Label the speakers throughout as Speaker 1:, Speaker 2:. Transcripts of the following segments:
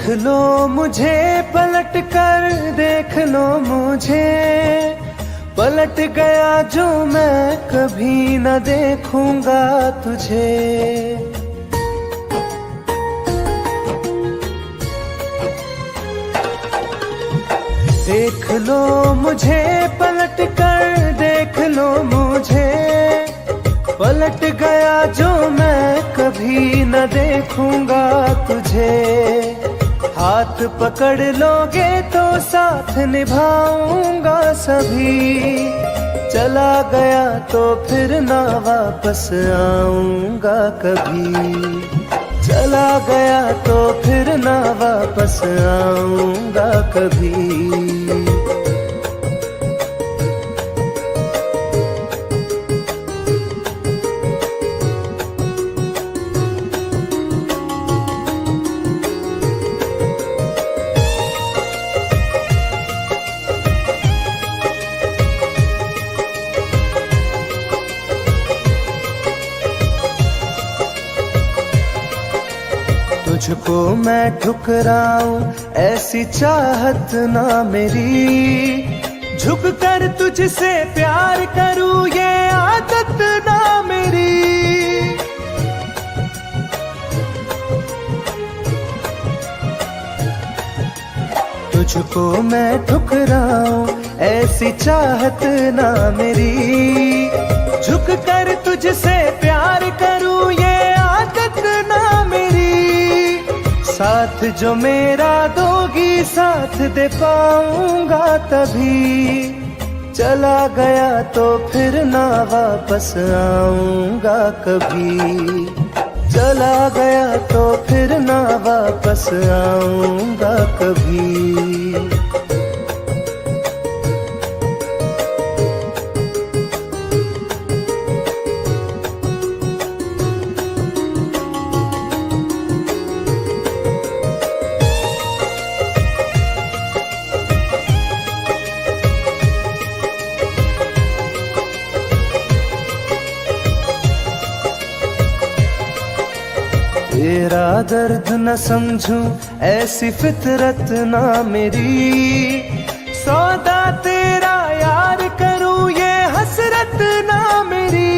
Speaker 1: लो मुझे पलट कर, देख लो मुझे, पलट गया जो मैं कभी न देखूंगा तुझे। देख लो मुझे पलट कर, देख लो मुझे, पलट गया जो मैं कभी न देखूंगा तुझे। हाथ पकड़ लोगे तो साथ निभाऊंगा सभी, चला गया तो फिर ना वापस आऊंगा कभी। चला गया तो फिर ना वापस आऊंगा कभी। तुझको मैं ठुकराऊं ऐसी चाहत ना मेरी, झुक कर तुझसे प्यार करूं ये आदत ना मेरी। तुझको मैं ठुकराऊं ऐसी चाहत ना मेरी, झुक कर तुझसे प्यार करूं ये आदत ना मेरी। साथ जो मेरा दोगी साथ दे पाऊंगा तभी, चला गया तो फिर ना वापस आऊंगा कभी। चला गया तो फिर ना वापस आऊंगा कभी। तेरा दर्द न समझूं ऐसी फितरत ना मेरी, सौदा तेरा यार करूं ये हसरत ना मेरी।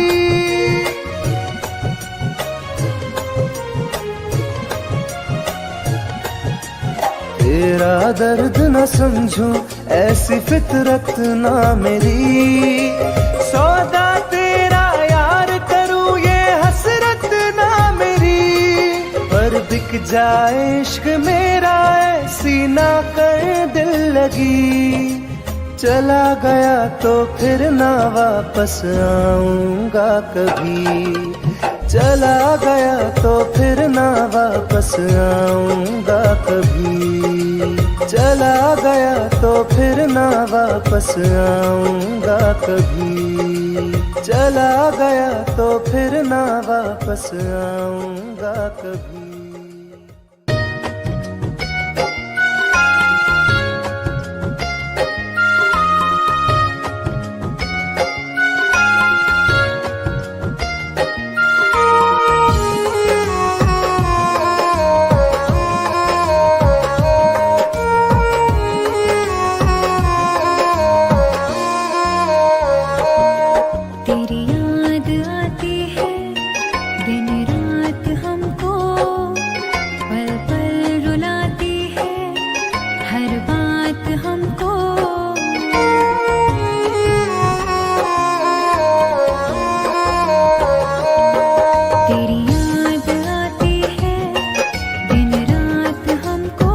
Speaker 1: तेरा दर्द न समझूं ऐसी फितरत ना मेरी, सौदा तेरा यार करूं ये हसरत ना मेरी। पर बिक जाए इश्क मेरा ऐसी ना कर दिल लगी, चला गया तो फिर ना वापस आऊंगा कभी। चला गया तो फिर ना वापस आऊंगा कभी। चला गया तो फिर ना वापस आऊंगा कभी। चला गया तो फिर ना वापस आऊंगा कभी।
Speaker 2: तेरी याद आती है दिन रात हमको, पल पल रुलाती है हर बात हमको। तेरी याद आती है दिन रात हमको,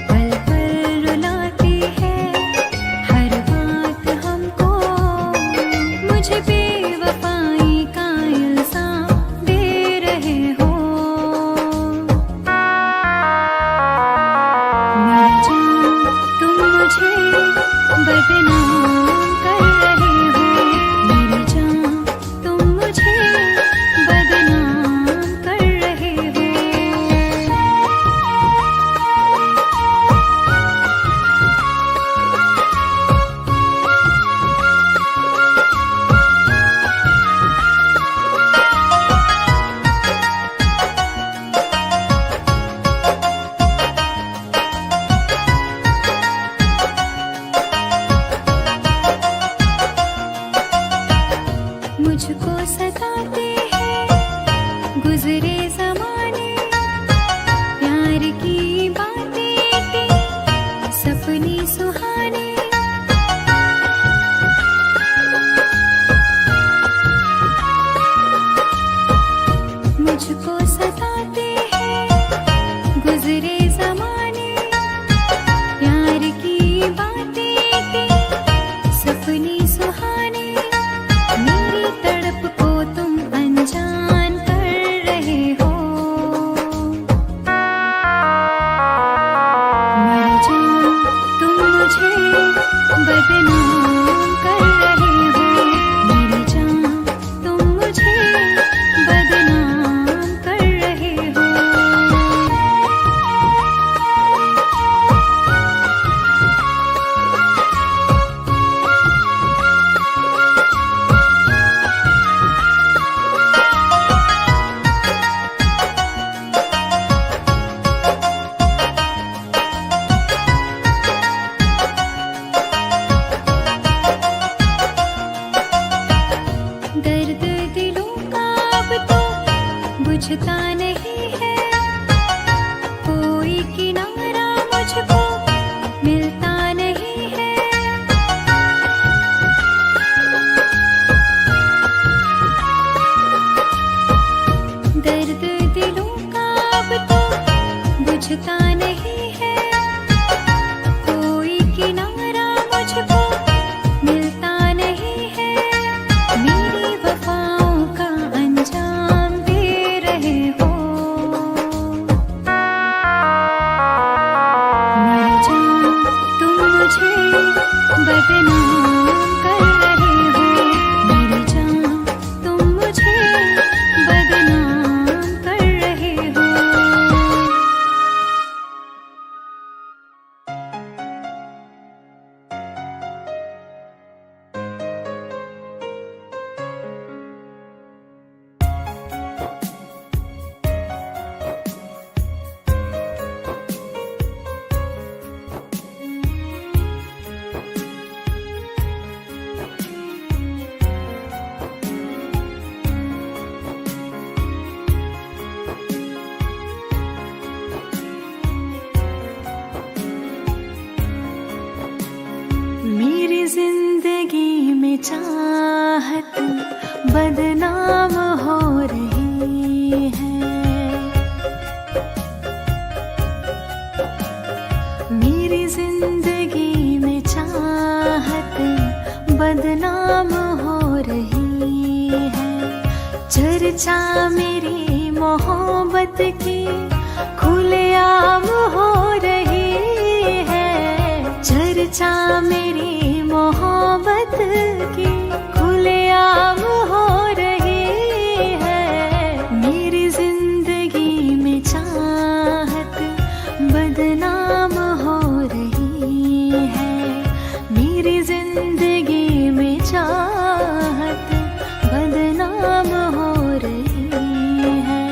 Speaker 2: पल पल रुलाती है हर बात हमको। मुझे बेवफाई का इल्ज़ाम दे रहे हो, मेरी जान तुम मुझे बदनाम कर रहे हो। मेरी जान तुम मुझे बदनाम कर रहे हो। बदनाम कर रहे हो मेरी जान, तुम मुझे बदनाम कर रहे हो। मेरी जिंदगी में चाहत बदनाम हो रही है। मेरी जिंदगी में चाहत बदनाम हो रही है। चर्चा मेरी मोहब्बत की खुलेआम हो रही है। चर्चा मेरी मोहब्बत की खुलेआम हो रही है। मेरी जिंदगी में चाहत बदनाम हो रही है। मेरी जिंदगी में चाहत बदनाम हो रही है।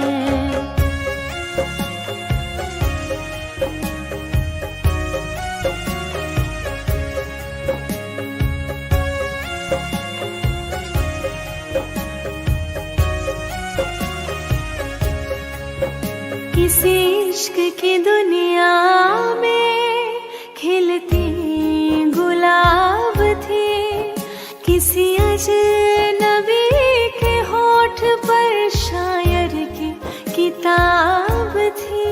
Speaker 2: किसी इश्क की दुनिया में खिलती गुलाब थी। किसी अजनबी के होठ पर शायर की किताब थी।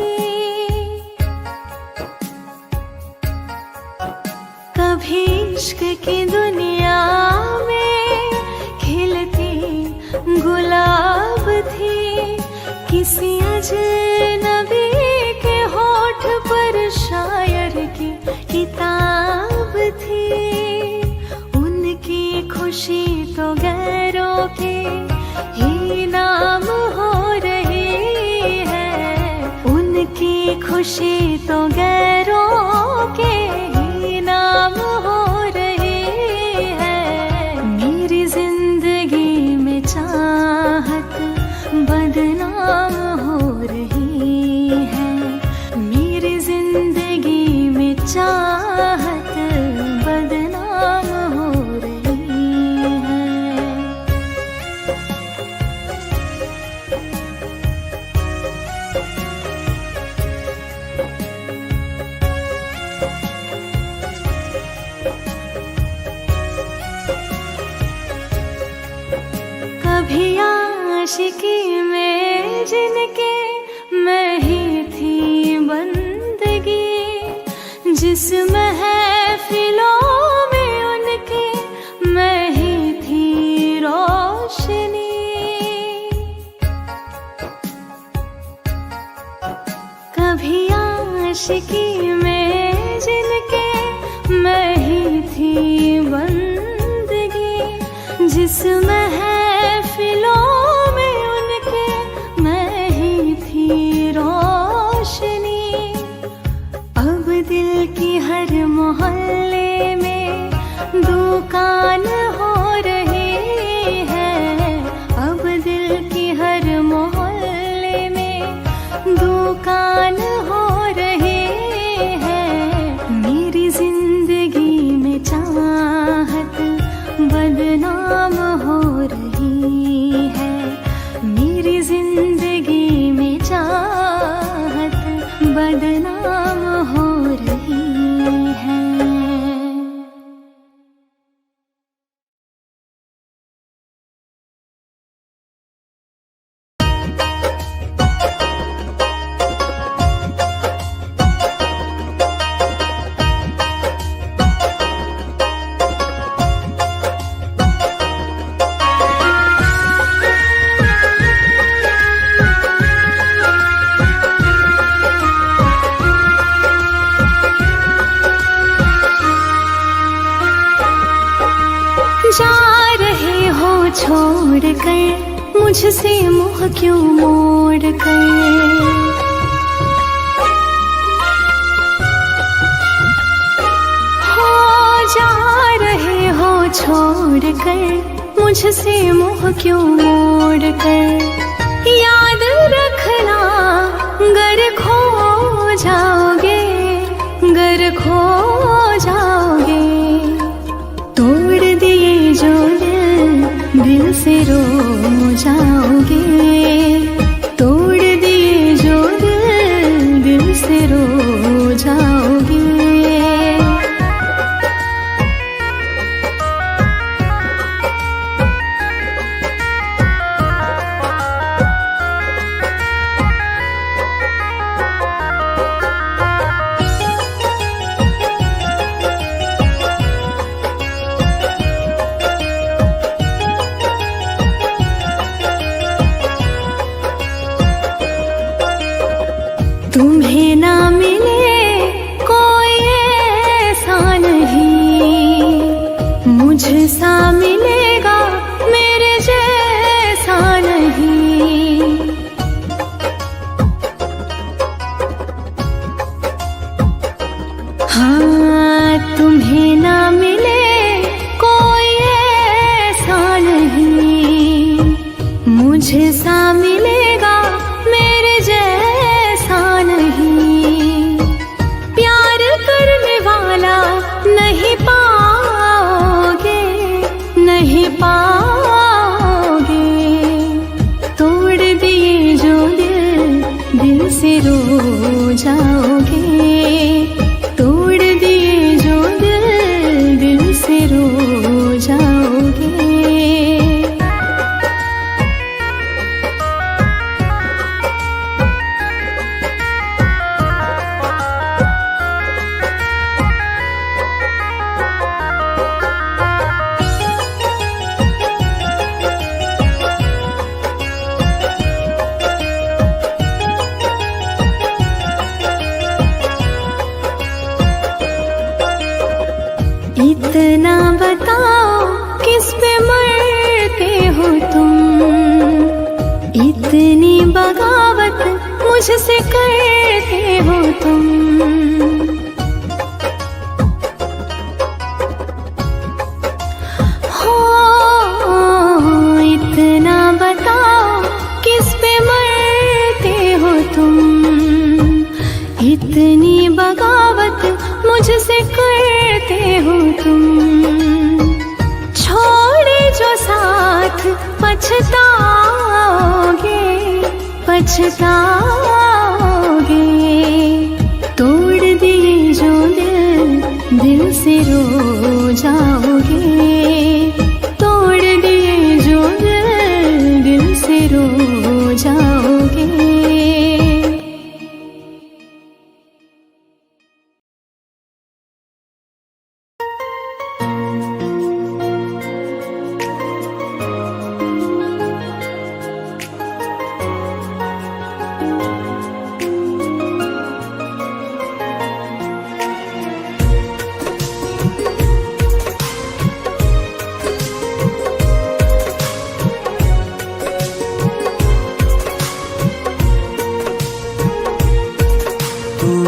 Speaker 2: कभी इश्क की दुनिया में खिलती गुलाब थी। किसी अजनबी के होठ पर शायर की किताब थी। उनकी खुशी तो गैरों के ही नाम हो रही है। उनकी खुशी तो गैरों के ही नाम हो रही है। मेरी जिंदगी में चाहत बदनाम हो रही है। मेरी जिंदगी में चाहत बदनाम हो रही है। कभी आशिकी में जिनके मैं ही थी बंदगी। जिस महफिलों में उनके मैं ही थी रोशनी। कभी आशिकी में जिनके मैं ही थी बंदगी। जिस महफिलों में उनके मैं ही थी रोशनी। अब दिल की हर मोहल्ले में दुकान हो रही है। अब दिल की हर मोहल्ले में दुकान हो रही है। मेरी जिंदगी में चाहत बदनाम हो रही है। मेरी जिंदगी में चाहत बदनाम हो रही है। जा रहे हो छोड़ कर मुझसे मुँह क्यों मोड़ कर। हो जा रहे हो छोड़ कर मुझसे मुँह क्यों मोड़ कर। याद रखना गर खो जाओगे, गर खो जाओगे। तोड़ दिए जो दिल से रो जाओगे। तोड़ दिए जो दिल से रो जाओगे। तुम्हें ना मिले कोई ऐसा नहीं, मुझसा मिलेगा मेरे जैसा नहीं। हाँ तुम्हें ना मिले कोई ऐसा नहीं, मुझसा मिलेगा मेरे जैसा नहीं। प्यार करने वाला नहीं पाओगे, नहीं पाओगे। तोड़ दिए जो दिल से रो जाओगे। तोड़ दिए जो दिल से रो जाओगे। इतना बताओ किस पे मरते हो तुम, इतनी बगावत मुझसे करते हो तुम। हो इतना बताओ किस पे मरते हो तुम, इतनी बगावत मुझसे करते हो तुम। छोड़े जो साथ पछताओगे, पछताओगे। तोड़ दिए जो दिल से रो जाओगे। तोड़ दिए जो दिल से रो जाओगे।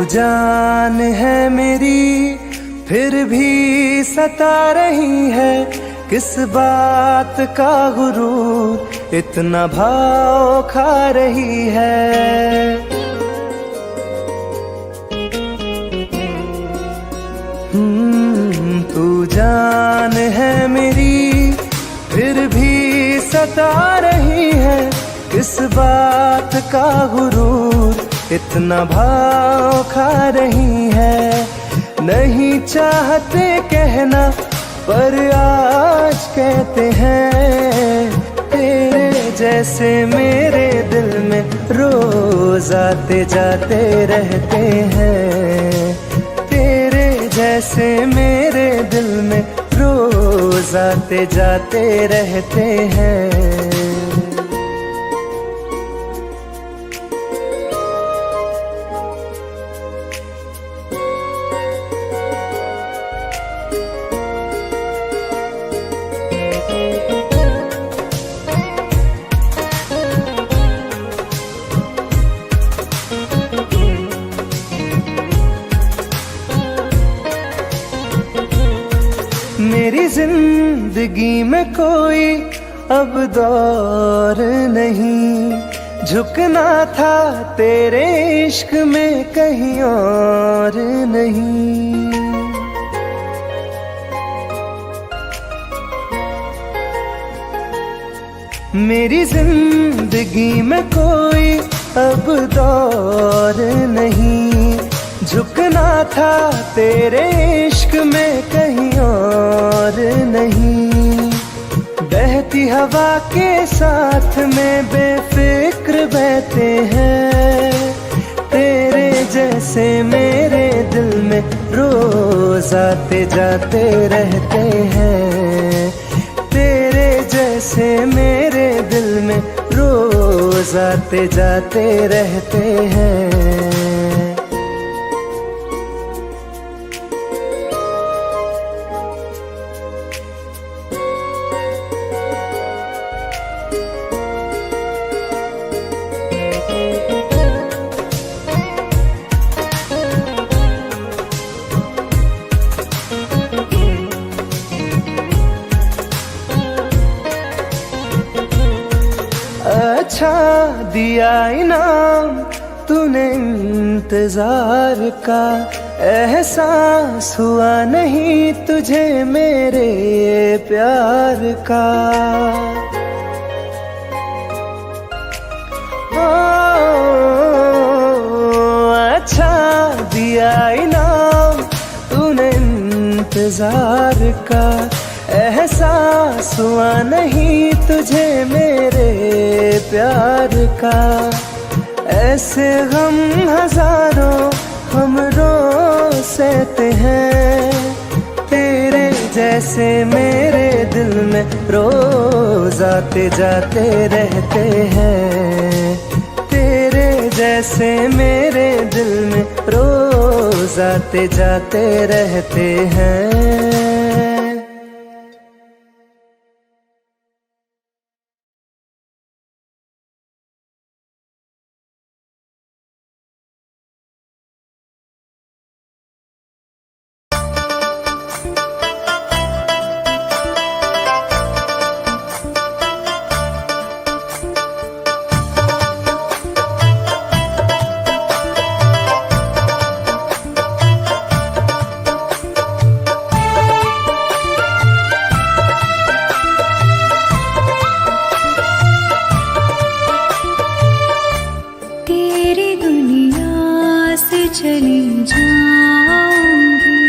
Speaker 1: जान है मेरी फिर भी सता रही है, किस बात का गुरूर इतना भाव खा रही है। तू जान है मेरी फिर भी सता रही है, किस बात का गुरूर इतना भाव खा रही है। नहीं चाहते कहना पर आज कहते हैं, तेरे जैसे मेरे दिल में रोज आते जाते रहते हैं। तेरे जैसे मेरे दिल में रोज आते जाते रहते हैं। मेरी जिंदगी में कोई अब दौर नहीं, झुकना था तेरे इश्क में कहीं और नहीं। मेरी जिंदगी में कोई अब दौर नहीं, झुकना था तेरे इश्क में कहीं और नहीं। बहती हवा के साथ में बेफिक्र बहते हैं, तेरे जैसे मेरे दिल में रोज आते जाते रहते हैं। तेरे जैसे मेरे दिल में रोज आते जाते रहते हैं। अच्छा दिया इनाम तूने इंतजार का, एहसास हुआ नहीं तुझे मेरे प्यार का। अच्छा दिया इनाम तूने इंतजार का, एहसास हुआ नहीं तुझे मेरे प्यार का। ऐसे गम हजारों हम रोज सहते हैं, तेरे जैसे मेरे दिल में रोज आते जाते रहते हैं। तेरे जैसे मेरे दिल में रोज आते जाते रहते हैं।
Speaker 2: चली जाऊंगी,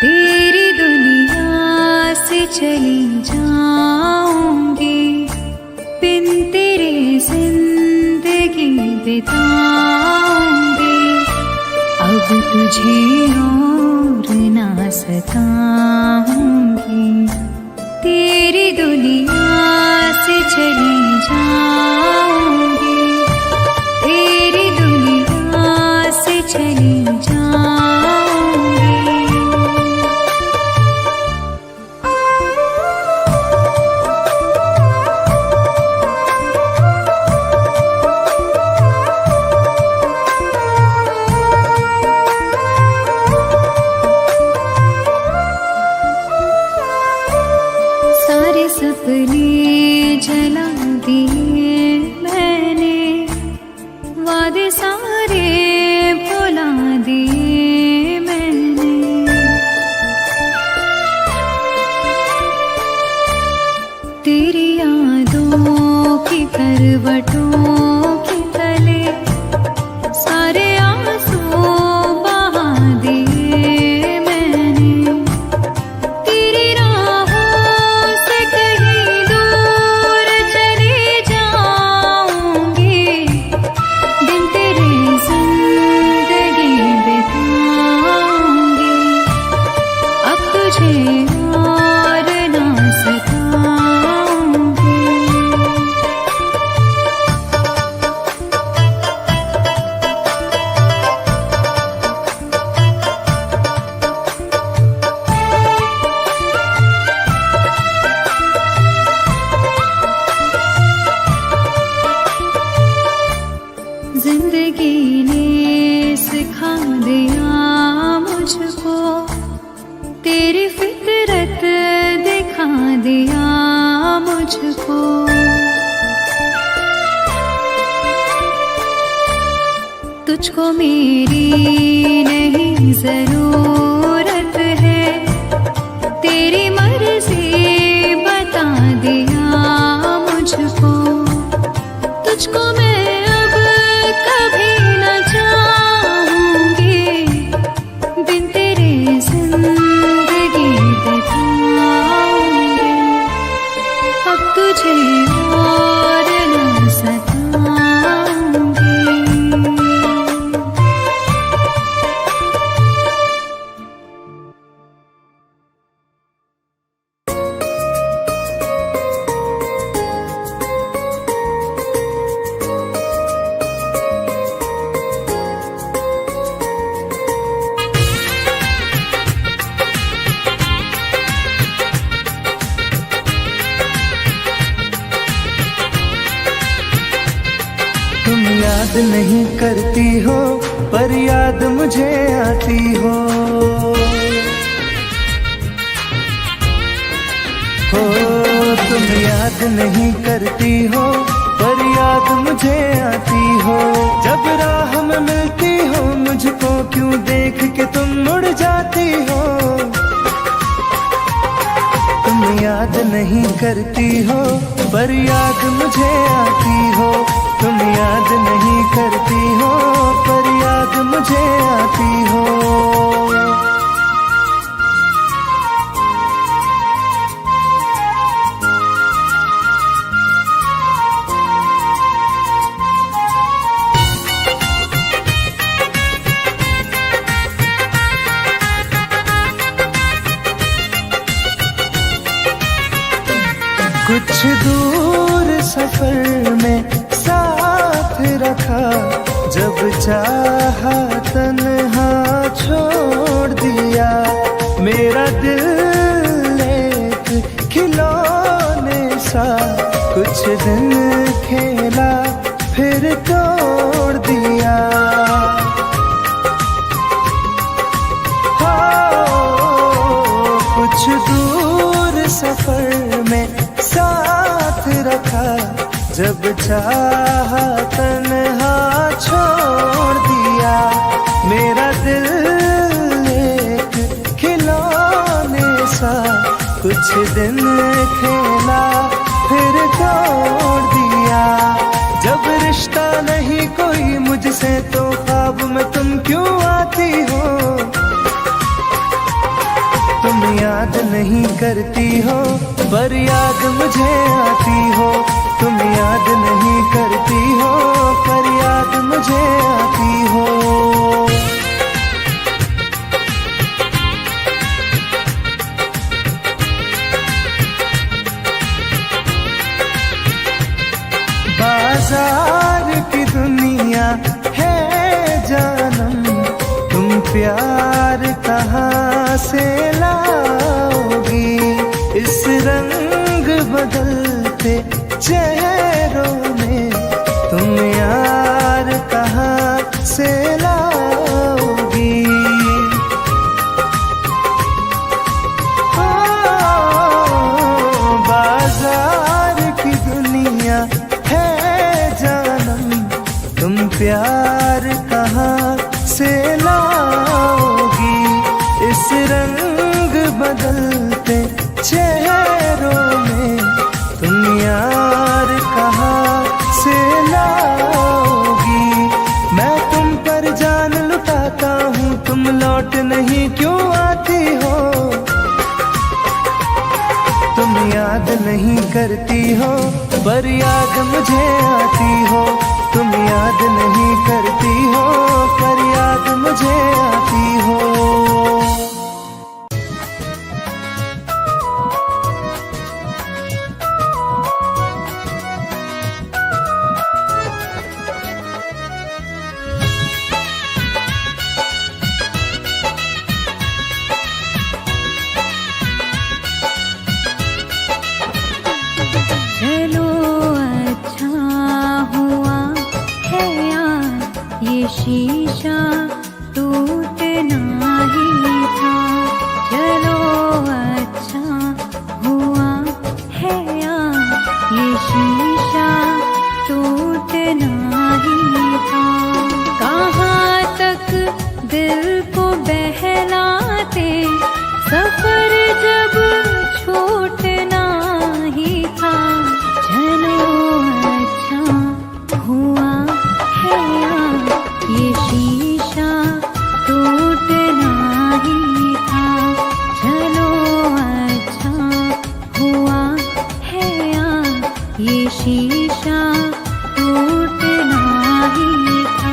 Speaker 2: तेरी दुनिया से चली जाऊंगी, बिन तेरे जिंदगी बिताऊंगी। अब तुझे और ना सताऊंगी, तेरी दुनिया से चली जाऊंगी, तेरी दुनिया से चली जाऊंगी। सारे सपने जला दिए मैंने, वादे सारे भुला दिए मैंने। तेरी यादों की करवटों के तले सारे आंसू बहा दिए मैंने। तेरी राहों से कहीं दूर चली जाऊंगी, दिन तेरे जिंदगी बिताऊंगी। अब तुझे और ना सताऊंगी। जिंदगी ने सिखा दिया मुझको तेरी फितरत दिखा दिया मुझको। तुझको मेरी नहीं जरूरत है, तेरी मर्जी बता दिया मुझको। तुझको मैं अब कभी न चाहूंगी, बिन तेरे जिंदगी बिताऊंगी। अब तुझे और न सताऊंगी।
Speaker 1: तुम याद नहीं करती हो पर याद मुझे आती हो। तुम याद नहीं करती हो पर याद मुझे आती हो। जब राह में मिलती हो मुझको क्यों देख के तुम मुड़ जाती हो। तुम याद नहीं करती हो पर याद मुझे आती हो। तुम याद नहीं करती हो पर याद मुझे आती हो। कुछ दूर सफर में साथ रखा, जब चाहा तन्हा छोड़ दिया। मेरा दिल एक खिलौने सा कुछ दिन खेला फिर तोड़ दिया। कुछ दूर सफर में साथ रखा, जब चाहा तन्हा छोड़ दिया। मेरा दिल एक खिलौने सा कुछ दिन खेला फिर तोड़ दिया। जब रिश्ता नहीं कोई मुझसे तो ख्वाब में तुम क्यों आती हो। तुम याद नहीं करती हो पर याद मुझे आती हो। तुम याद नहीं करती हो पर याद मुझे आती हो। बाजार की दुनिया है जानम, तुम प्यार कहाँ से लाओगी। इस रंग बदलते चेहरों में तुम यार कहाँ से लाओगी। बाजार की दुनिया है जानम, तुम प्यार कहाँ से लाओगी। इस रंग बदलते चेहरों में तुम यार कहाँ से लाओगी। मैं तुम पर जान लुटाता हूँ, तुम लौट नहीं क्यों आती हो। तुम याद नहीं करती हो पर याद मुझे आती हो। तुम याद नहीं करती हो पर याद मुझे आती हो।
Speaker 2: चलो अच्छा हुआ है यार ये शीशा को बहलाते, सफर जब छूटना ही था। चलो अच्छा हुआ है ये शीशा टूटना ही था। चलो अच्छा हुआ है ये शीशा टूटना ही था।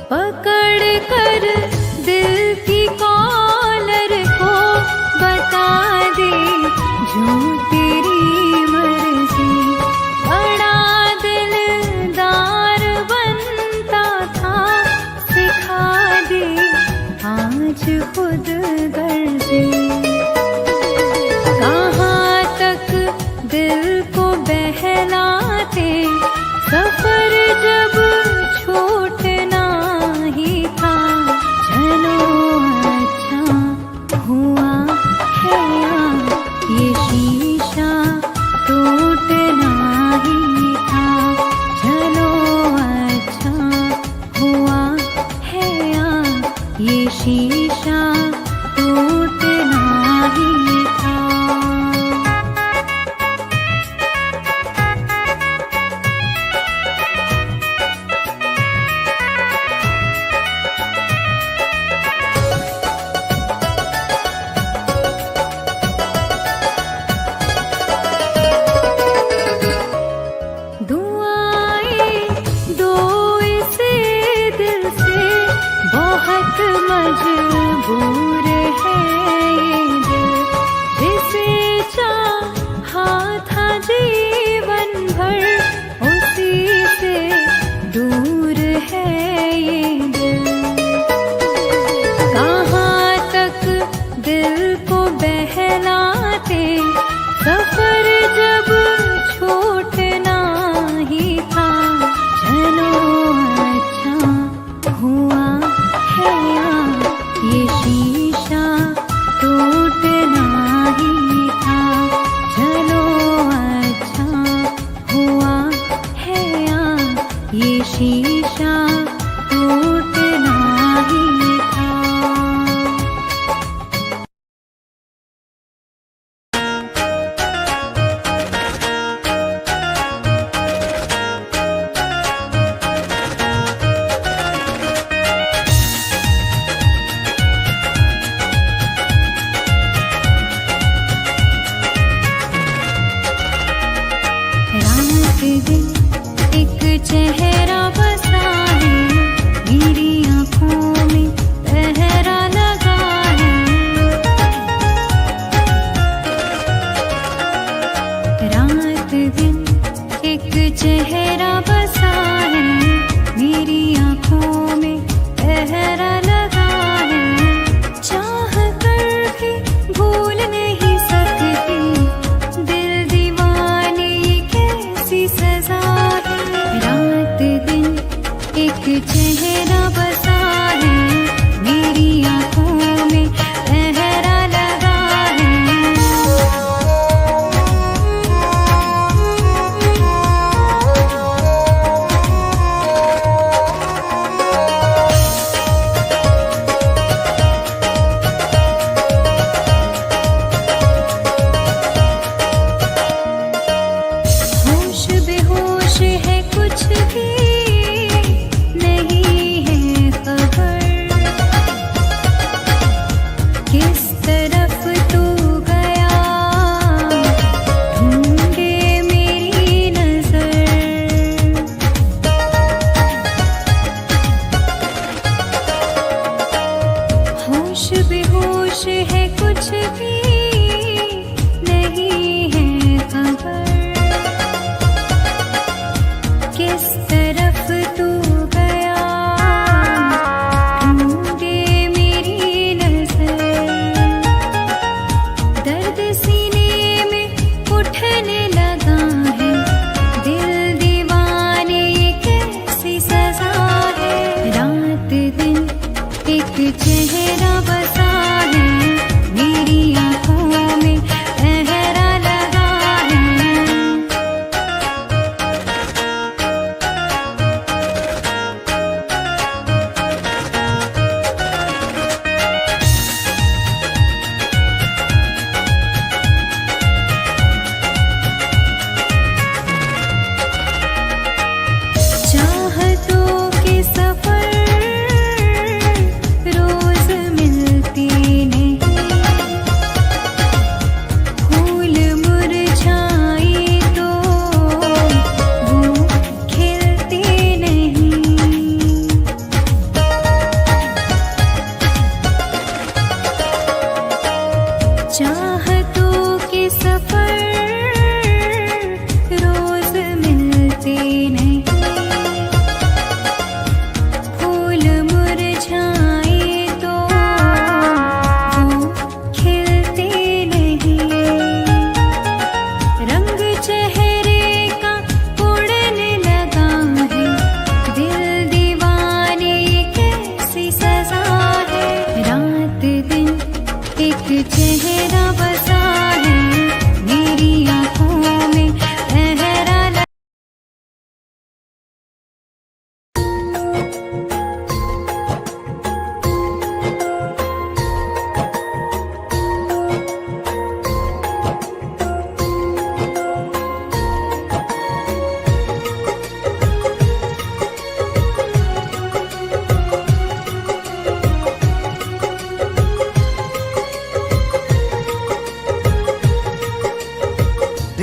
Speaker 2: पकड़ कर दिल की कॉलर को बता दे जो तेरी मर्जी। बड़ा दिलदार बनता था, सिखा दे आज खुद गर्जी। कहाँ तक दिल को बहलाते, सफर जब छूटना ही था। चलो अच्छा हुआ है ये शीशा टूटना ही था। चलो अच्छा हुआ है ये शीशा टूटना ही था। दुआएं दो इसे दिल से, बहुत मजबूर है ये दिल। जिसे चाहा था जीवन भर, उसी से दूर है ये दिल। कहाँ तक दिल को बहलाते, सफर जब छूटना ही था। चलो अच्छा हुआ है ये शीशा टूटना ही था। चलो अच्छा हुआ है ये शीशा टूटना ही था। रात दिन एक चेहरा बसा है, मेरी आँखों में पहरा लगा है। रात दिन एक चेहरा बसा है, मेरी आँखों में पहरा लगा है। चाह कर भी भूल नहीं सकती, दिल दीवाने कैसी सजा है। रात दिन एक चेहरा बसा है, मेरी आँखों में पहरा लगा है। होश बेहोश है, कुछ भी नहीं है खबर। किस तरफ तू गया, ढूंढे मेरी नजर। होश बेहोश है, कुछ भी नहीं है खबर। किस तरफ तू गया, ढूंढे मेरी नजर। दर्द सीने में उठने लगा है, दिल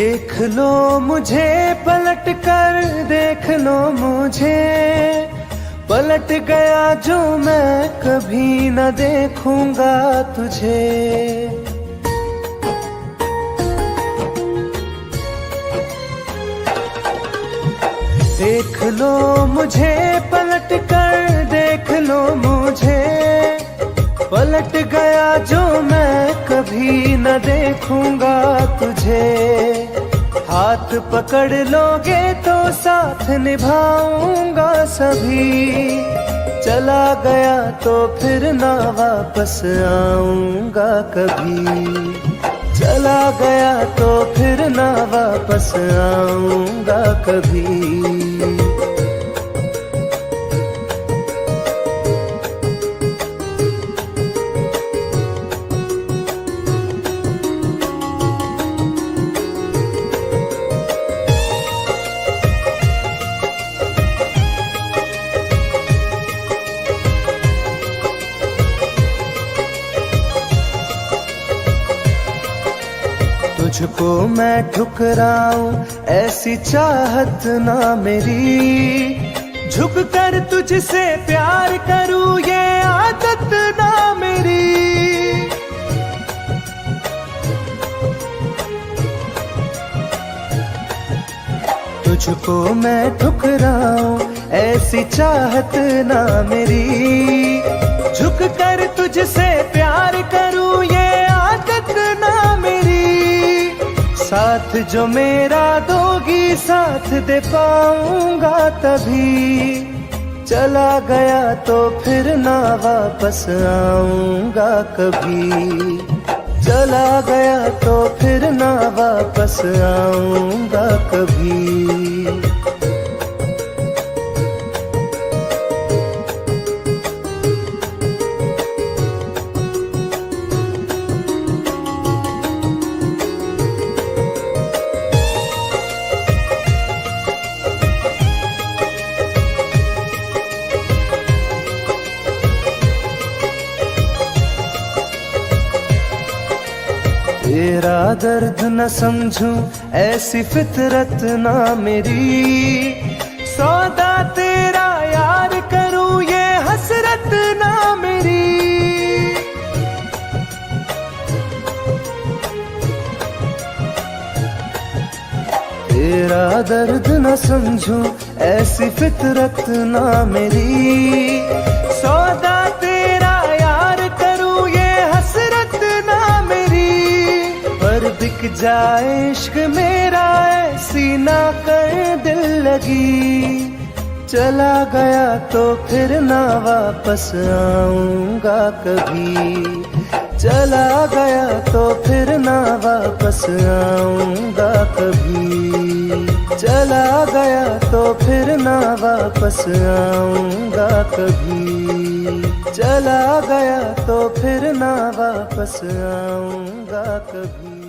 Speaker 1: देख लो मुझे पलट कर, देख लो मुझे, पलट गया जो मैं कभी न देखूंगा तुझे। देख लो मुझे पलट कर, देख लो मुझे, पलट गया जो मैं कभी न देखूंगा तुझे। हाथ पकड़ लोगे तो साथ निभाऊंगा सभी, चला गया तो फिर ना वापस आऊंगा कभी। चला गया तो फिर ना वापस आऊंगा कभी। तुझको मैं ठुकराऊं ऐसी चाहत ना मेरी, झुक कर तुझसे प्यार करूं ये आदत ना मेरी। तुझको मैं ठुकराऊं ऐसी चाहत ना मेरी, झुक कर तुझसे प्यार करूं ये आदत ना मेरी। साथ जो मेरा दोगी साथ दे पाऊंगा तभी, चला गया तो फिर ना वापस आऊंगा कभी। चला गया तो फिर ना वापस आऊंगा कभी। तेरा दर्द न समझूं ऐसी फितरत ना मेरी, सौदा तेरा यार करूं ये हसरत ना मेरी। तेरा दर्द न समझूं ऐसी फितरत ना मेरी, सौदा तेरा यार करूं ये हसरत ना मेरी। पर बिक जाए इश्क मेरा ऐसी ना कर दिल लगी, चला गया तो फिर ना वापस आऊंगा कभी। चला गया तो फिर ना वापस आऊंगा कभी। चला गया तो फिर ना वापस आऊंगा कभी। चला गया तो फिर ना वापस आऊंगा कभी।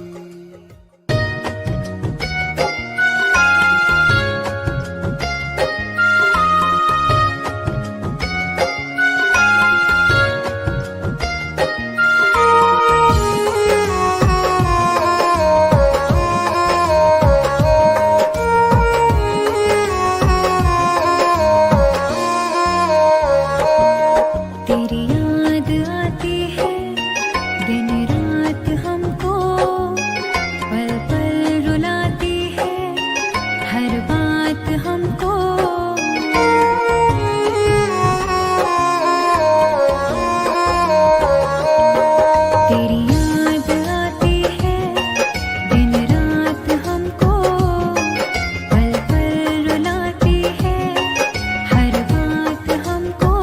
Speaker 2: तेरी याद आती है दिन रात हमको, पल पल रुलाती है हर बात हमको। तेरी याद आती है दिन रात हमको, पल पल रुलाती है हर बात हमको।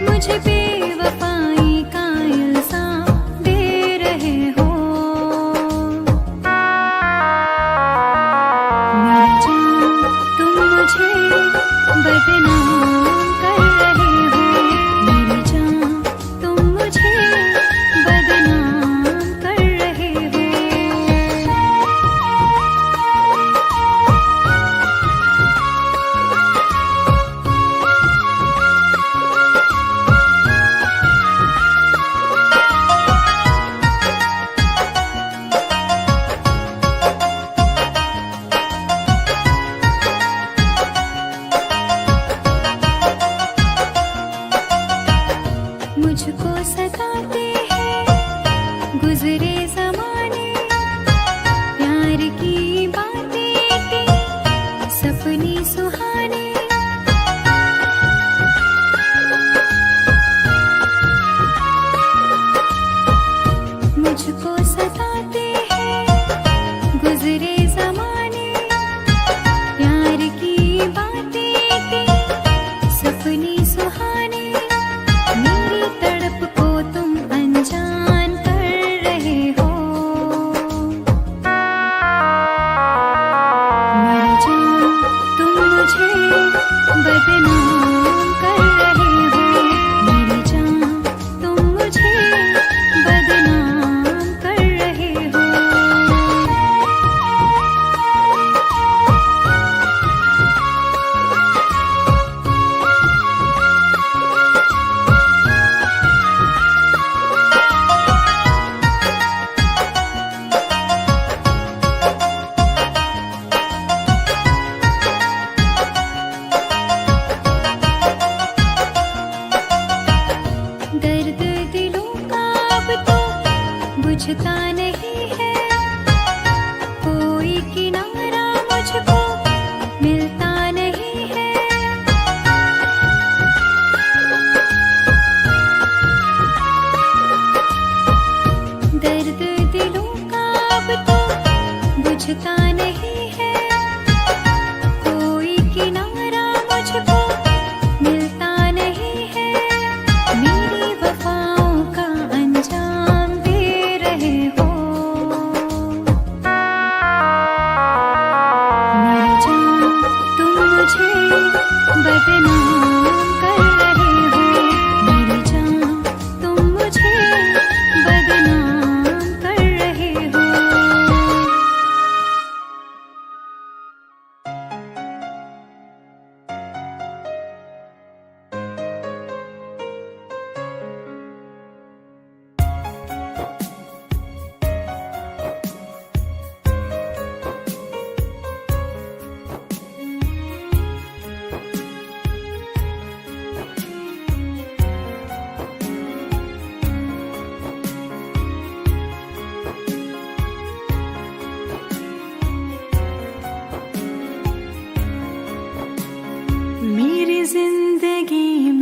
Speaker 2: मुझे बेवफाई का इल्जाम दे रहे हो, मेरी जान तुम मुझे बदनाम कर रहे हो। मेरी जान तुम मुझे बदनाम कर रहे हो।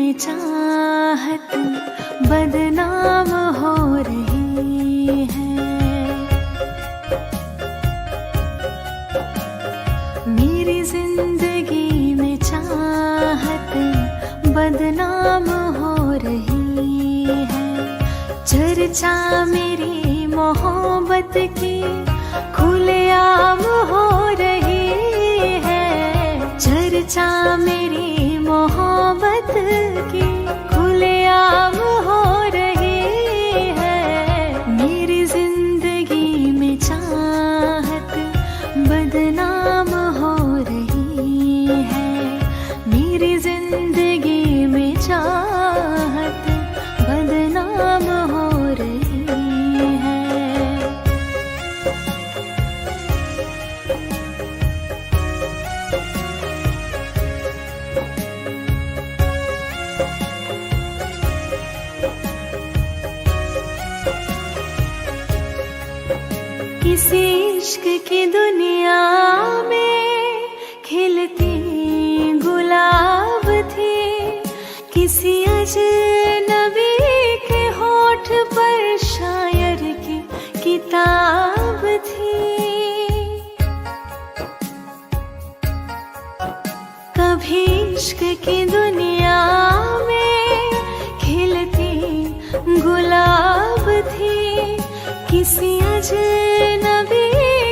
Speaker 2: में चाहत बदनाम हो रही है। मेरी जिंदगी में चाहत बदनाम हो रही है। चर्चा मेरी मोहब्बत की खुलेआम हो रही है। चर्चा मेरी मोहब्बत की खुलेआम हो रही है। मेरी जिंदगी में चाहत बदनाम हो रही है। मेरी जिंदगी में चाहत बदनाम हो रही है। किसी इश्क की दुनिया में खिलती गुलाब थी। किसी अजनबी के होठ पर शायर की किताब थी। कभी इश्क की दुनिया में खिलती गुलाब थी। किसी अजनबी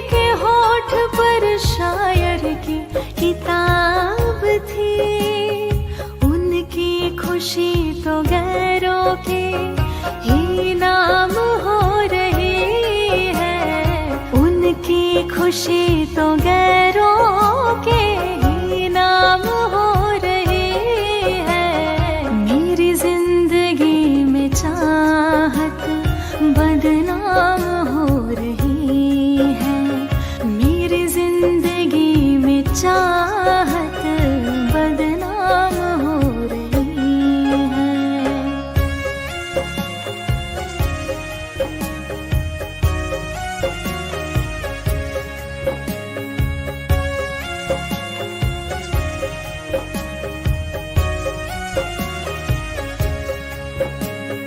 Speaker 2: के होठ पर शायर की किताब थी। उनकी खुशी तो गैरों के ही नाम हो रही है। उनकी खुशी तो गैरों के ही नाम हो रही है। मेरी जिंदगी में चाहत बदनाम हो रही है। मेरी जिंदगी में चाहत बदनाम हो रही है।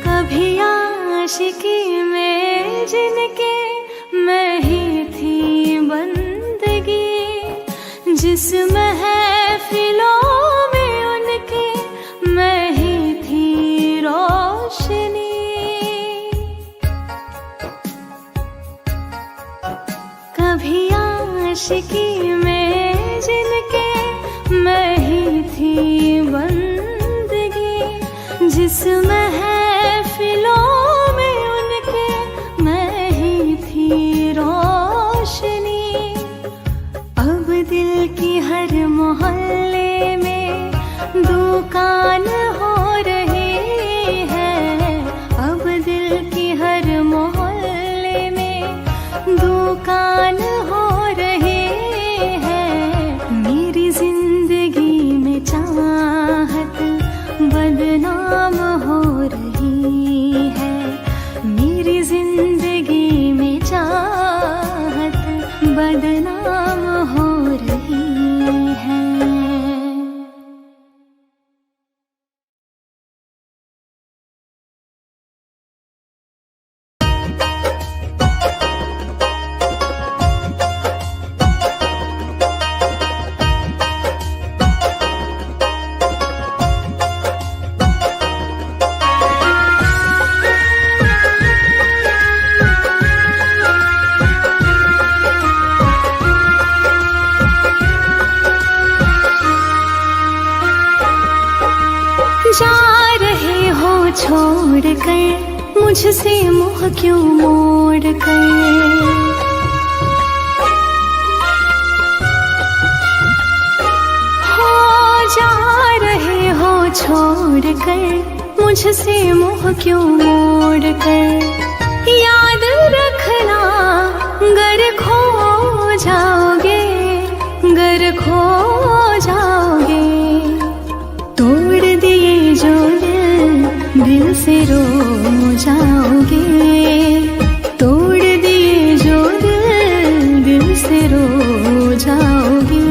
Speaker 2: कभी आशिकी में जिनके मैं ही थी बंदगी। जिस महफिलों में उनके मैं ही थी रोशनी। कभी आशिकी में जिनके मैं ही थी बंदगी। जिस महफिलों में उनके मैं ही थी रोशनी। अब दिल की हर मोहल्ले में दुकान हो रही है। अब दिल की हर मोहल्ले में दुकान हो रही है। मेरी जिंदगी में चाहत बदनाम हो रही है। मेरी जिंदगी में चाहत बदनाम हो रही है। जा रहे हो छोड़ कर मुझसे मुँह क्यों मोड़ कर। हो जा रहे हो छोड़ कर मुझसे मुँह क्यों मोड़ कर। याद रखना गर खो जाओगे, गर खो जाओगे। तोड़ दिए जो दिल से रो जाओगे। तोड़ दिए जो दिल से रो जाओगे।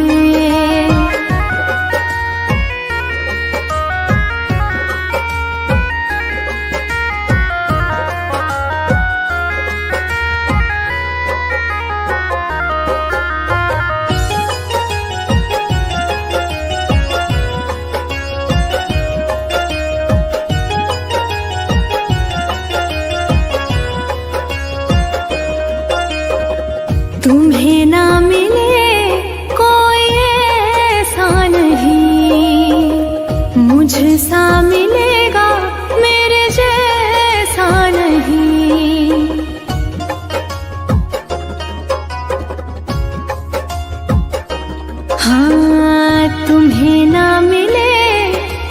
Speaker 2: तुम्हें ना मिले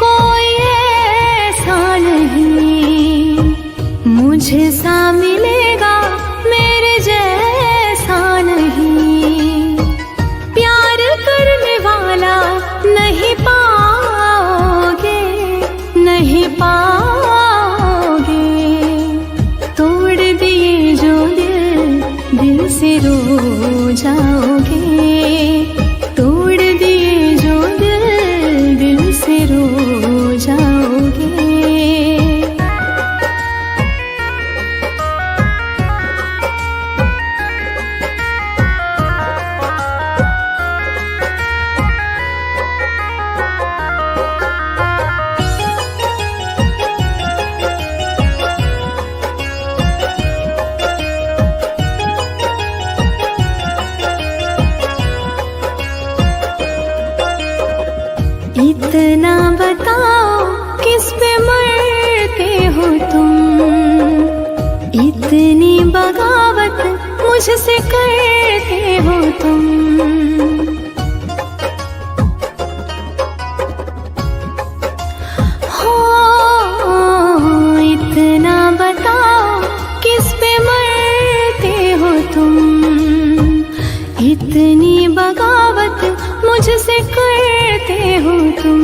Speaker 2: कोई ऐसा नहीं, मुझे सा मिलेगा मेरे जैसा नहीं। प्यार करने वाला नहीं पाओगे, नहीं पाओगे। तोड़ दिए जो दिल, दिल से रो जाओगे। तोड़ दिए जो दिल, दिल से रो जाओगे। इतना बताओ किस पे मरते हो तुम, इतनी बगावत मुझसे करते हो तुम। हो इतना बताओ किस पे मरते हो तुम, इतनी बगावत मुझसे करते हो तुम।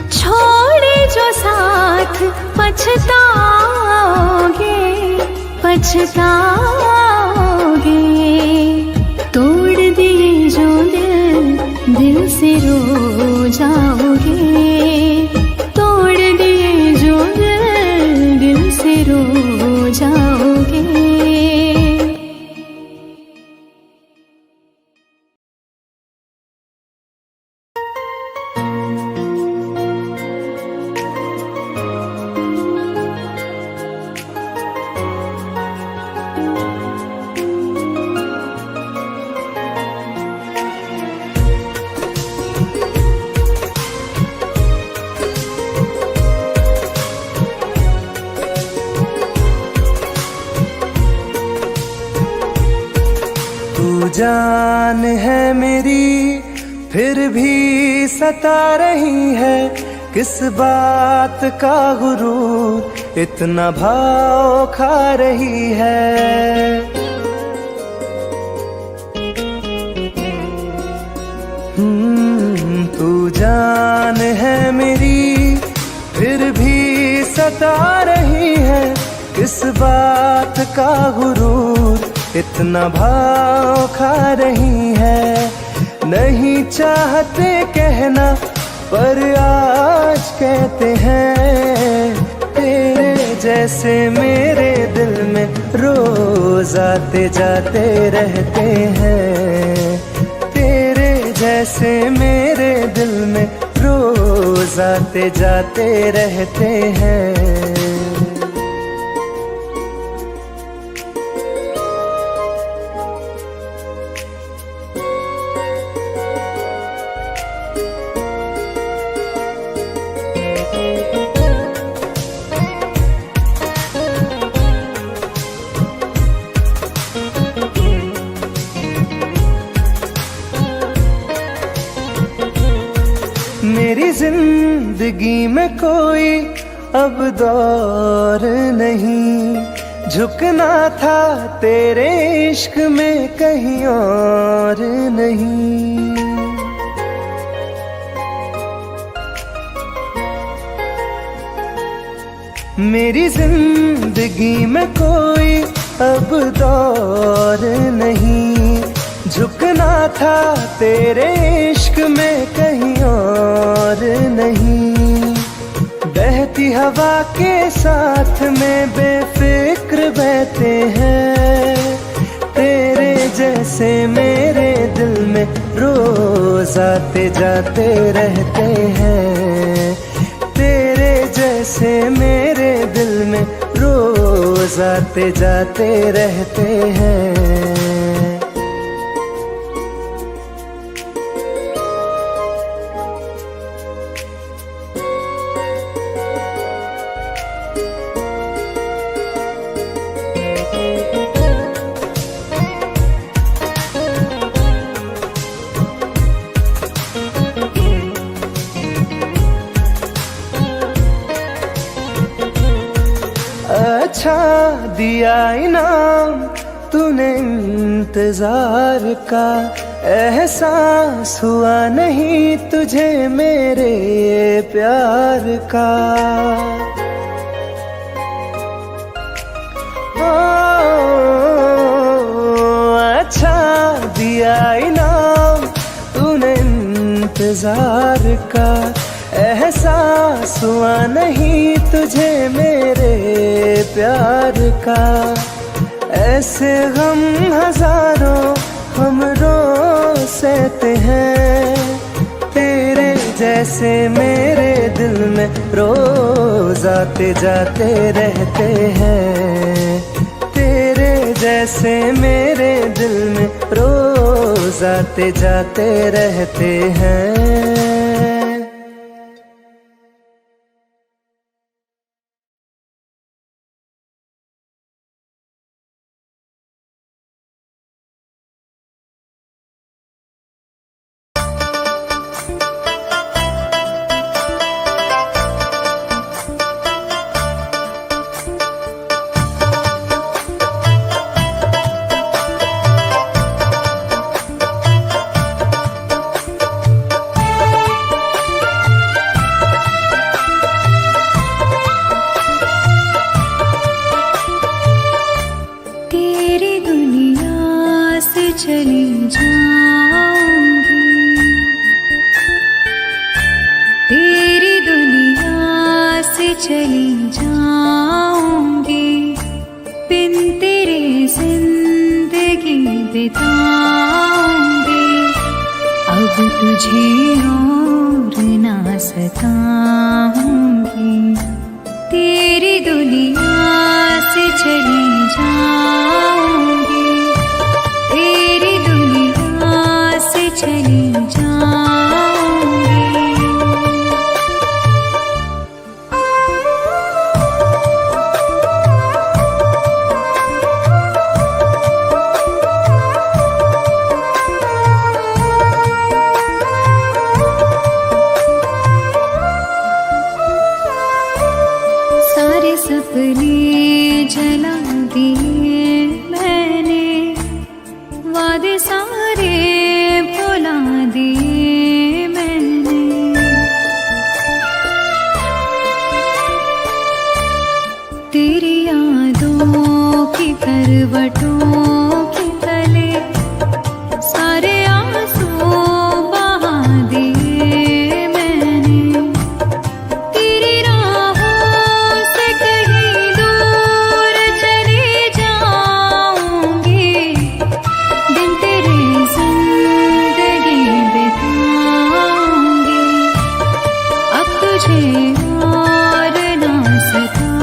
Speaker 2: छोड़े जो साथ पछताओगे, पछताओगे। तोड़ दिए जो दिल, दिल से रो जाओगे। तोड़ दिए जो दिल, दिल से रो जाओगे।
Speaker 1: जान है मेरी फिर भी सता रही है, किस बात का गुरूर इतना भाव खा रही है। तू जान है मेरी फिर भी सता रही है, किस बात का गुरूर इतना भाव खा रही है। नहीं चाहते कहना पर आज कहते हैं, तेरे जैसे मेरे दिल में रोज आते जाते रहते हैं। तेरे जैसे मेरे दिल में रोज आते जाते रहते हैं। मेरी जिंदगी में कोई अब दौर नहीं, झुकना था तेरे इश्क में कहीं और नहीं। मेरी जिंदगी में कोई अब दौर नहीं, झुकना था तेरे इश्क में कहीं और नहीं। बहती हवा के साथ में बेफिक्र बहते हैं, तेरे जैसे मेरे दिल में रोज आते जाते रहते हैं। तेरे जैसे मेरे दिल में रोज आते जाते रहते हैं। अच्छा दिया इनाम तूने इंतजार का, एहसास हुआ नहीं तुझे मेरे प्यार का। अच्छा दिया इनाम तूने इंतजार का, एहसास हुआ नहीं तुझे मेरे प्यार का। ऐसे गम हजारों हम रोज सहते हैं, तेरे जैसे मेरे दिल में रोज आते जाते रहते हैं। तेरे जैसे मेरे दिल में रोज आते जाते रहते हैं।
Speaker 2: चली जाऊंगी, तेरी दुनिया से चली जाऊंगी, बिन तेरे जिंदगी बिताऊंगी। अब तुझे और ना सताऊंगी, तेरी दुनिया से चली जाऊंगी, तेरी दुनिया से चली जाऊंगी। सारे सपने जला दिए मैंने, वादे सारे भुला दिए मैंने। तेरी यादों की करवटों के तले सारे आंसू बहा दिए मैंने। तेरी राहों से कहीं दूर चली जाऊंगी, दिन तेरे जिंदगी बिताऊंगी। अब तुझे और ना सताऊंगी।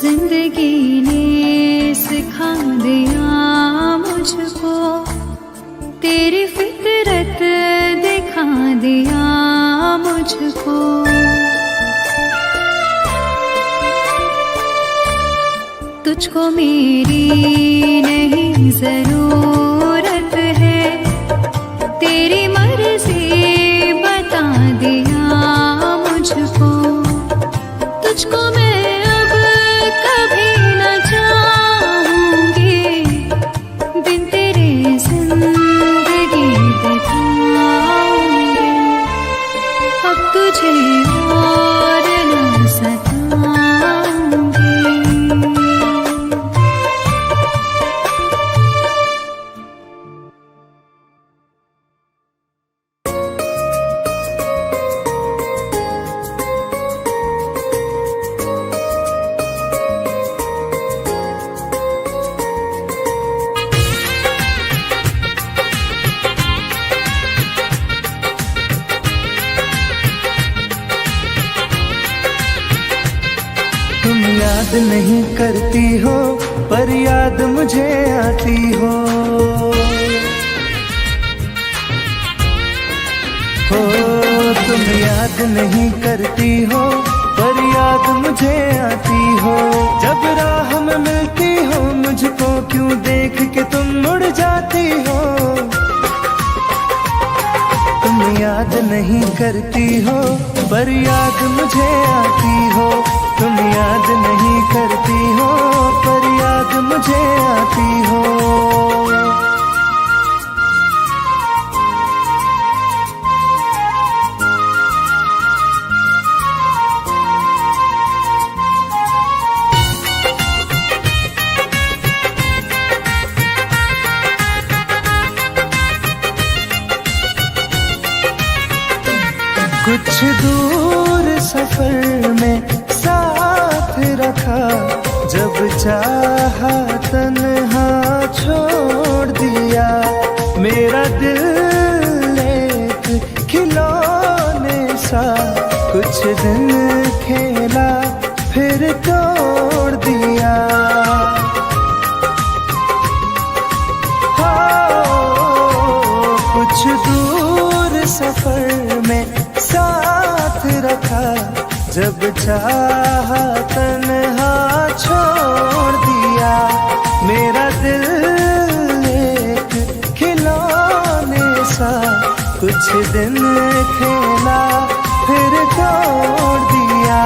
Speaker 2: जिंदगी ने सिखा दिया मुझको, तेरी फितरत दिखा दिया मुझको। तुझको मेरी नहीं जरूरत है, तेरी मर्जी बता दिया मुझको। तुझको मैं अब कभी न चाहूंगी, दिन तेरे जिंदगी बिताऊंगी। अब तुझे और न सताऊंगी।
Speaker 1: तुम याद नहीं करती हो पर याद मुझे आती हो। तुम याद याद नहीं करती हो पर याद मुझे आती हो। जब राह में मिलती हो मुझको क्यों देख के तुम मुड़ जाती हो। तुम याद नहीं करती हो पर याद मुझे आती हो। तुम याद नहीं करती हो पर याद मुझे आती हो। कुछ दूर सफर में साथ रखा, जब चाहा तन्हा छोड़ दिया। मेरा दिल एक खिलौने सा कुछ दिन खेला फिर तोड़ दिया। कुछ दूर सफर में साथ रखा, जब चाहा तन्हा छोड़ दिया। मेरा दिल एक खिलौने सा कुछ दिन खेला फिर तोड़ दिया।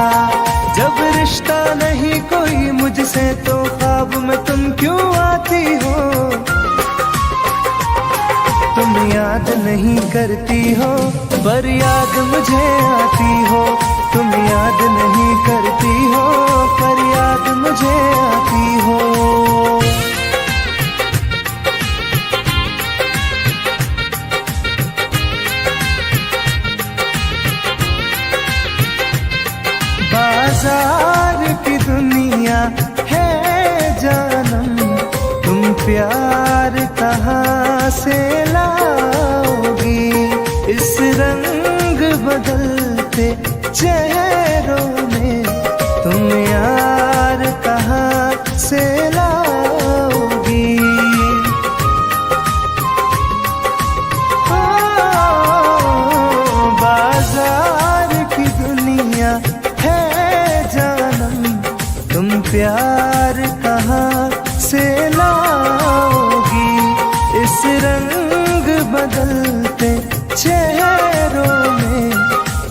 Speaker 1: जब रिश्ता नहीं कोई मुझसे तो ख्वाब में तुम क्यों आती हो। तुम याद नहीं करती हो पर याद मुझे आती हो। तुम याद नहीं करती हो पर याद मुझे आती हो। बाजार की दुनिया है जानम, तुम प्यार कहाँ से लाओगी। इस रंग बदलते चेहरों में तुम यार कहाँ से लाओगी। बाजार की दुनिया है जानम, तुम प्यार कहाँ से लाओगी। इस रंग बदलते चेहरों में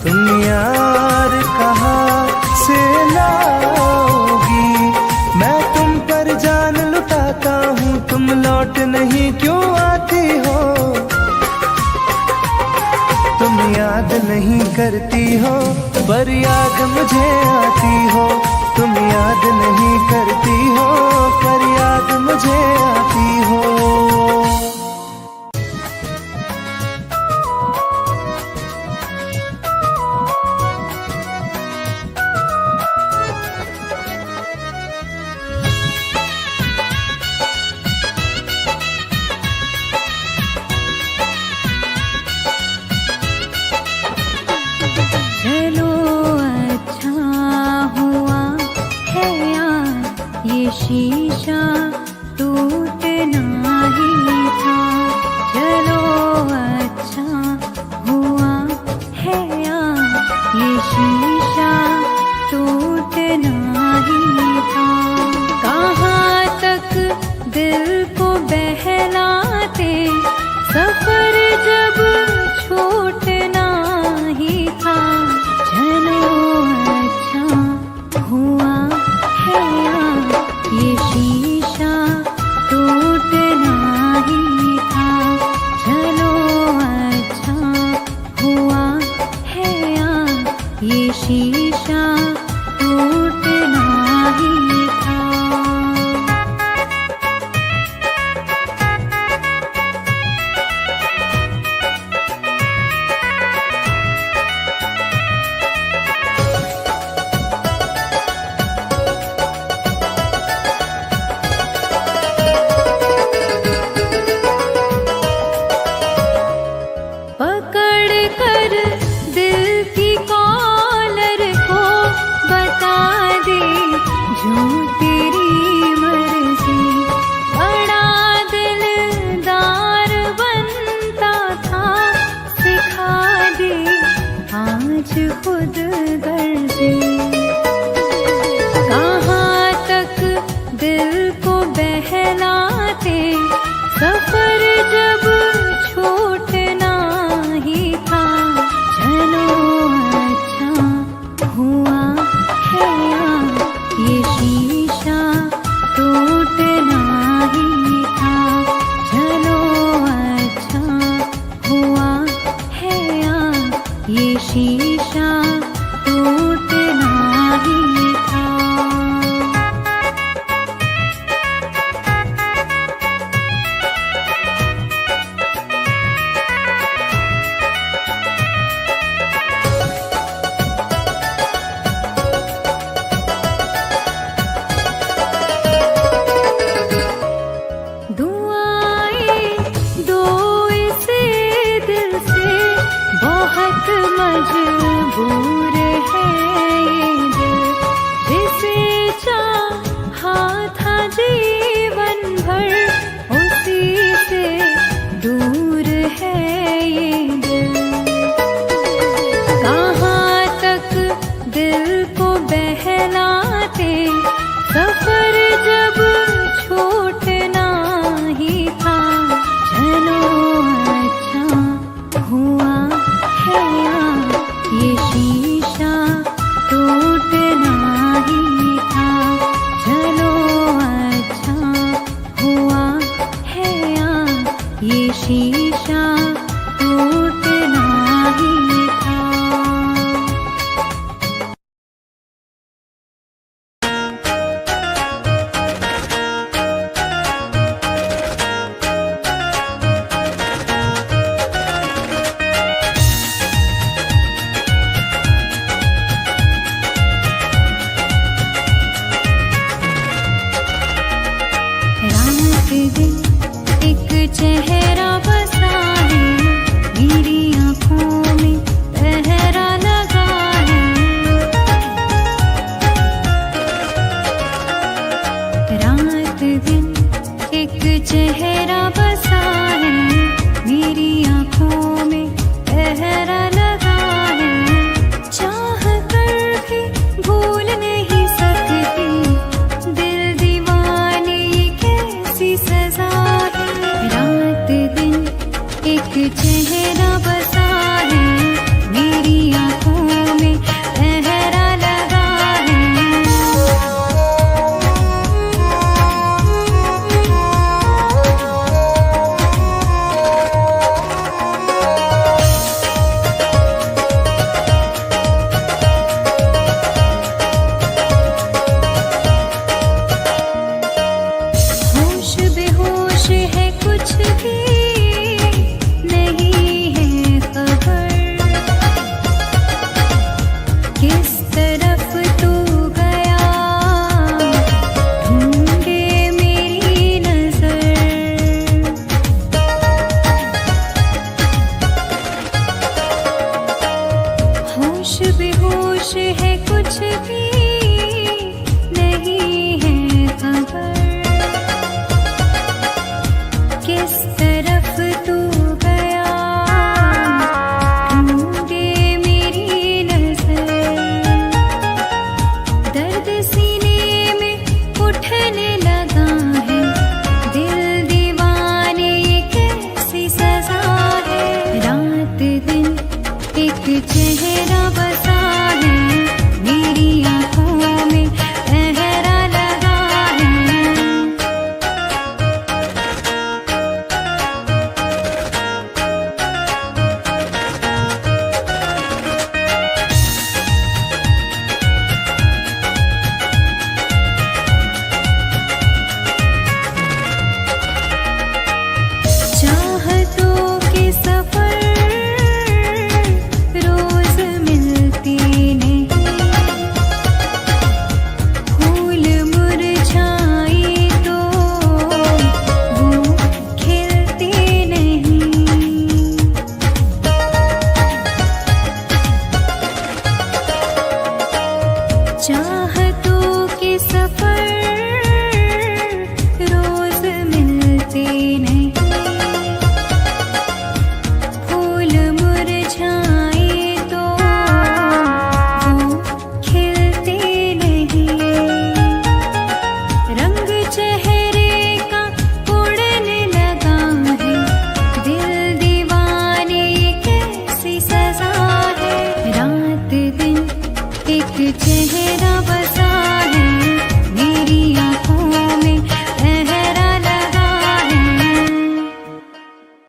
Speaker 1: तुम यार कहाँ से लाओगी। मैं तुम पर जान लुटाता हूँ, तुम लौट नहीं क्यों आती हो। तुम याद नहीं करती हो पर याद मुझे आती हो। तुम याद नहीं करती हो पर याद मुझे आती हो।
Speaker 2: चलो अच्छा हुआ शीशा टूटना ही था। मजबूर है ये दिल, जिसे चाहा था जीवन भर, उसी से दूर है ये दिल। कहाँ तक दिल को बहलाते, सफर जब छूटना ही था। चलो अच्छा हुआ है ये शीशा टूटना ही था। चलो अच्छा हुआ है ये शीशा टूटना ही था। एक चेहरा बसा है, मेरी आँखों में पहरा लगा है। रात दिन एक चेहरा बसा है, मेरी आँखों में पहरा लगा है। चाह कर भी भूल नहीं सकती, दिल दीवाने ये कैसी सजा है। रात दिन एक चेहरा बसा